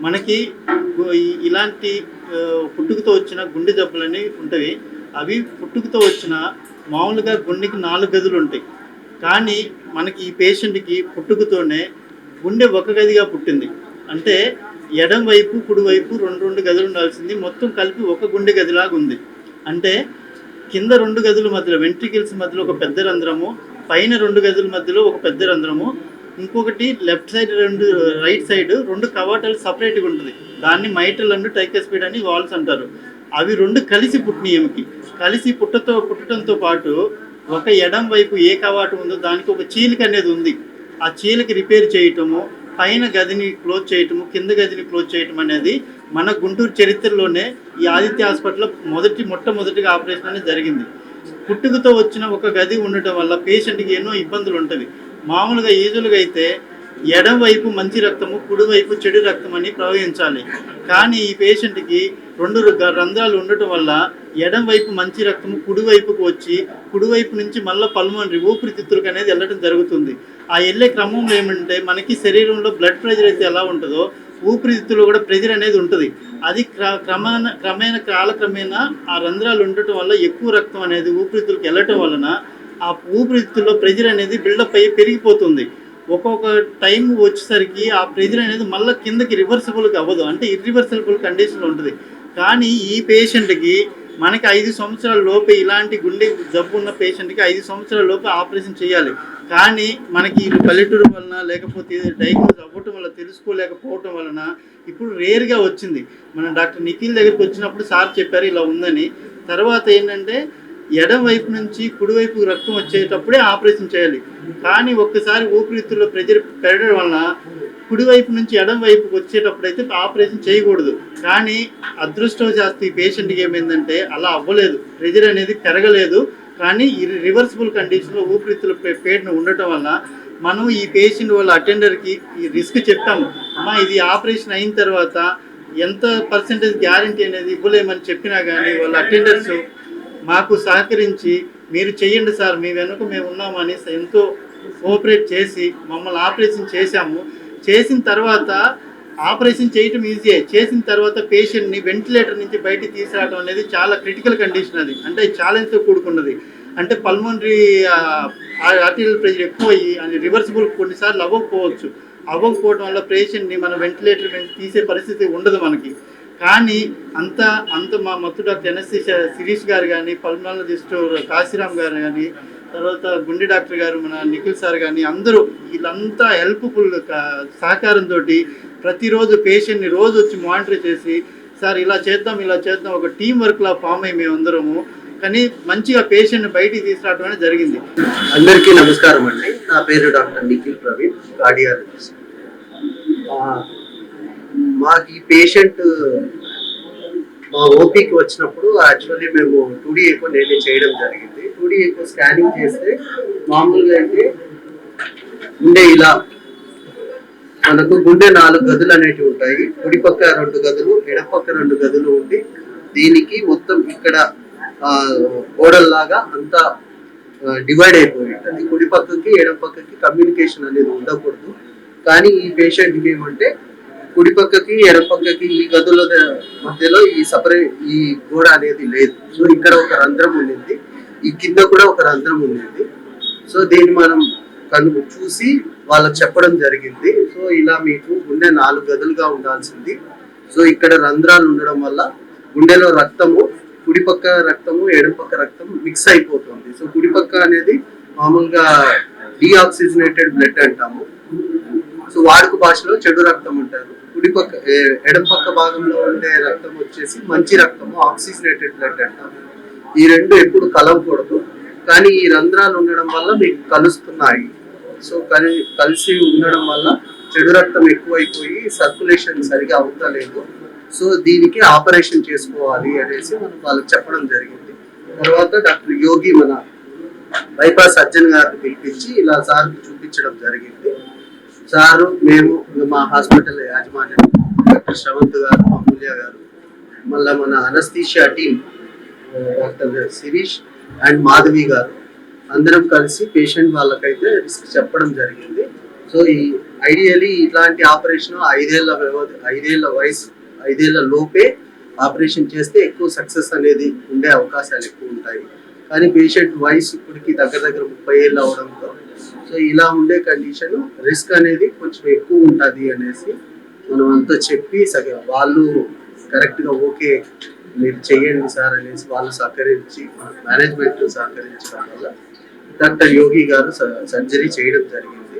మనకి ఇలాంటి పుట్టుకతో వచ్చిన గుండె జబ్బులని ఉంటాయి. అవి పుట్టుకతో వచ్చిన మామూలుగా గుండెకి 4 గదులు ఉంటాయి. కానీ మనకి ఈ పేషెంట్‌కి పుట్టుకతోనే గుండె ఒక గదిగా పుట్టింది. అంటే ఎడమ వైపు, కుడి వైపు 2 గదులు ఉండాల్సింది మొత్తం కలిపి ఒక గుండె గదిలాగా ఉంది. అంటే కింద 2 గదుల మధ్యలో వెంట్రికల్స్ మధ్యలో ఒక పెద్ద రంధ్రము, పైన 2 గదుల మధ్యలో ఒక పెద్ద రంధ్రము, ఇంకొకటి లెఫ్ట్ సైడ్ రైట్ సైడ్ 2 కవాటాలు సపరేట్‌గా ఉంటుంది. దాన్ని మైట్రల్ అండ్ ట్రైకస్పిడ్ అని వాల్స్ అంటారు. అవి 2 కలిసి పుట్టినాయి ఈమెకి. కలిసి పుట్టడంతో పాటు ఒక ఎడమ వైపు ఏ కవాటం ఉందో దానికి ఒక చీలిక అనేది ఉంది. ఆ చీలిక రిపేర్ చేయటము, పైన గదిని క్లోజ్ చేయటము, కింద గదిని క్లోజ్ చేయటం అనేది మన గుంటూరు చరిత్రలోనే ఈ ఆదిత్య హాస్పిటల్లో మొట్టమొదటిగా ఆపరేషన్ అనేది జరిగింది. పుట్టుకతో వచ్చిన ఒక గది ఉండటం వల్ల పేషెంట్కి ఎన్నో ఇబ్బందులు ఉంటుంది. మామూలుగా యూజువల్గా అయితే ఎడమ వైపు మంచి రక్తము, కుడివైపు చెడు రక్తం అని ప్రవహించాలి. కానీ ఈ పేషెంట్కి 2 రంధ్రాలు ఉండటం వల్ల ఎడమ వైపు మంచి రక్తము కుడివైపుకు వచ్చి కుడివైపు నుంచి మళ్ళీ పల్మనరీ ఊపిరితిత్తులకు అనేది వెళ్ళడం జరుగుతుంది. ఆ వెళ్ళే క్రమంలో ఏమంటే మనకి శరీరంలో బ్లడ్ ప్రెషర్ అయితే ఎలా ఉంటుందో ఊపిరితిత్తులో కూడా ప్రెషర్ అనేది ఉంటుంది. అది కాలక్రమేణా ఆ రంధ్రాలు ఉండటం వల్ల ఎక్కువ రక్తం అనేది ఊపిరితిత్తులకు వెళ్ళటం వలన ఆ ఊపిరితిత్తుల్లో ప్రెషర్ అనేది బిల్డప్ అయ్యి పెరిగిపోతుంది. ఒక్కొక్క టైం వచ్చేసరికి ఆ ప్రెషర్ అనేది మళ్ళీ కిందకి రివర్సిబుల్గా అవ్వదు, అంటే ఇర్రివర్సిబుల్ కండిషన్లో ఉంటుంది. కానీ ఈ పేషెంట్కి మనకి 5 సంవత్సరాల లోపే ఇలాంటి గుండె జబ్బు ఉన్న పేషెంట్కి 5 సంవత్సరాల లోపే ఆపరేషన్ చేయాలి. కానీ మనకి పల్లెటూరు వలన లేకపోతే డయాగ్నోస్ అవ్వటం వల్ల తెలుసుకోలేకపోవటం వలన ఇప్పుడు రేర్గా వచ్చింది. మన డాక్టర్ నిఖిల్ దగ్గరికి వచ్చినప్పుడు సార్ చెప్పారు ఇలా ఉందని. తర్వాత ఏంటంటే ఎడమ వైపు నుంచి కుడివైపు రక్తం వచ్చేటప్పుడే ఆపరేషన్ చేయాలి. కానీ ఒక్కసారి ఊపిరితిత్తుల్లో ప్రెషర్ పెరగడం వలన కుడివైపు నుంచి ఎడమ వైపుకి వచ్చేటప్పుడైతే ఆపరేషన్ చేయకూడదు. కానీ అదృష్టవశాత్తు ఈ పేషెంట్కి ఏమైందంటే అలా అవ్వలేదు, ప్రెషర్ అనేది పెరగలేదు. కానీ ఈ రివర్సిబుల్ కండిషన్లో ఊపిరితిత్తుల పేటన ఉండటం వల్ల మనం ఈ పేషెంట్ వాళ్ళ అటెండర్కి ఈ రిస్క్ చెప్పాము. అమ్మా ఇది ఆపరేషన్ అయిన తర్వాత ఎంత పర్సెంటేజ్ గ్యారంటీ అనేది ఇవ్వలేమని చెప్పినా కానీ వాళ్ళ అటెండర్స్ మాకు సహకరించి మీరు చెయ్యండి సార్, మీ వెనుక మేము ఉన్నామని ఎంతో కోఆపరేట్ చేసి మమ్మల్ని ఆపరేషన్ చేశాము. చేసిన తర్వాత ఆపరేషన్ చేయటం ఈజీయే, చేసిన తర్వాత పేషెంట్ని వెంటిలేటర్ నుంచి బయటికి తీసుకురావడం అనేది చాలా క్రిటికల్ కండిషన్. అది అంటే ఛాలెంజ్తో కూడుకున్నది. అంటే పల్మనరీ ఆర్టీరియల్ ప్రెషర్ ఎక్కువ అయ్యి అది రివర్సిబుల్ కొన్నిసార్లు అవ్వకపోవడం వల్ల పేషెంట్ని మన వెంటిలేటర్ నుంచి తీసే పరిస్థితి ఉండదు మనకి. కానీ అంత మా మత్తు డాక్టర్ ఎన్ఎస్సి శిరీష్ గారు కానీ, పల్మనాలజిస్ట్ కాశీరామ్ గారు కానీ, తర్వాత గుండె డాక్టర్ గారు మన నిఖిల్ సార్ కానీ అందరూ వీళ్ళంతా హెల్ప్ఫుల్ సహకారంతో ప్రతిరోజు పేషెంట్ని రోజు వచ్చి మానిటర్ చేసి సార్ ఇలా చేద్దాం ఒక టీం వర్క్లా ఫామ్ అయ్యి మేమందరము కానీ మంచిగా పేషెంట్ని బయటికి తీసుకురావడం అనేది జరిగింది. అందరికీ నమస్కారం అండి. నా పేరు డాక్టర్ నిఖిల్ ప్రవీణ్, కార్డియాలజిస్ట్. మాకు ఈ పేషెంట్ మా ఓపీకి వచ్చినప్పుడు యాక్చువల్లీ మేము 2D ఎకో నేనే చేయడం జరిగింది. 2D ఎకో స్కానింగ్ చేస్తే మామూలుగా అయితే గుండె ఇలా మనకు గుండె 4 గదులు అనేటివి ఉంటాయి. కుడి పక్క 2 గదులు, ఎడపక్క 2 గదులు ఉండి దీనికి మొత్తం ఇక్కడ గోడల్లాగా అంతా డివైడ్ అయిపోయి ఉంటుంది. కుడి పక్కకి ఎడమ పక్కకి కమ్యూనికేషన్ అనేది ఉండకూడదు. కానీ ఈ పేషెంట్కి ఏమంటే కుడి పక్కకి ఎడమ పక్కకి ఈ గదుల మధ్యలో ఈ గోడ అనేది లేదు. సో ఇక్కడ ఒక రంధ్రం ఉండింది, ఈ కింద కూడా ఒక రంధ్రం ఉండింది. సో దీన్ని మనం చూసి వాళ్ళకి చెప్పడం జరిగింది. సో ఇలా మీకు గుండె 4 గదులుగా ఉండాల్సింది. సో ఇక్కడ రంధ్రాలు ఉండడం వల్ల గుండెలో రక్తము కుడి పక్క రక్తము ఎడమ పక్క రక్తము మిక్స్ అయిపోతుంది. సో కుడి పక్క అనేది మామూలుగా డీఆక్సిజనేటెడ్ బ్లడ్ అంటాము. సో వాడుక భాషలో చెడు రక్తం అంటారు. కుడి పక్క ఎడమ పక్క భాగంలో ఉండే రక్తం వచ్చేసి మంచి రక్తము, ఆక్సిజనేటెడ్ బ్లడ్ అంటాము. ఈ రెండు ఎప్పుడు కలవకూడదు. కానీ ఈ రంధ్రాలు ఉండడం వల్ల మీకు కలుస్తున్నాయి. సో కలిసి ఉండడం వల్ల చెడు రక్తం ఎక్కువైపోయి సర్క్యులేషన్ సరిగా అవుతలేదు. సో దీనికి ఆపరేషన్ చేసుకోవాలి అనేసి మనం వాళ్ళకి చెప్పడం జరిగింది. తర్వాత డాక్టర్ యోగి మన బైపాస్ సర్జన్ గారిని పిలిపించి ఇలా సార్కి చూపించడం జరిగింది. సారు మేము మా హాస్పిటల్ యాజమాన్యం డాక్టర్ శ్రవంత్ గారు, అమూల్య గారు, మళ్ళీ మన anaesthesia team doctor Shirish and Madhavi garu అందరం కలిసి పేషెంట్ వాళ్ళకైతే రిస్క్ చెప్పడం జరిగింది. సో ఈ ఐడియలీ ఇట్లాంటి ఆపరేషన్ 5 ఏళ్ల లోపే ఆపరేషన్ చేస్తే ఎక్కువ సక్సెస్ అనేది ఉండే అవకాశాలు ఎక్కువ ఉంటాయి. కానీ పేషెంట్ వయసు ఇప్పటికి దగ్గర దగ్గర 30 ఏళ్ళు అవడంతో సో ఇలా ఉండే కండిషన్ రిస్క్ అనేది కొంచెం ఎక్కువ ఉంటుంది అనేసి మనం అంతా చెప్పి వాళ్ళు కరెక్ట్గా ఓకే మీరు చెయ్యండి సార్ అనేసి వాళ్ళు సహకరించి మేనేజ్మెంట్ సహకరించడం వల్ల డాక్టర్ యోగి గారు సర్జరీ చేయడం జరిగింది.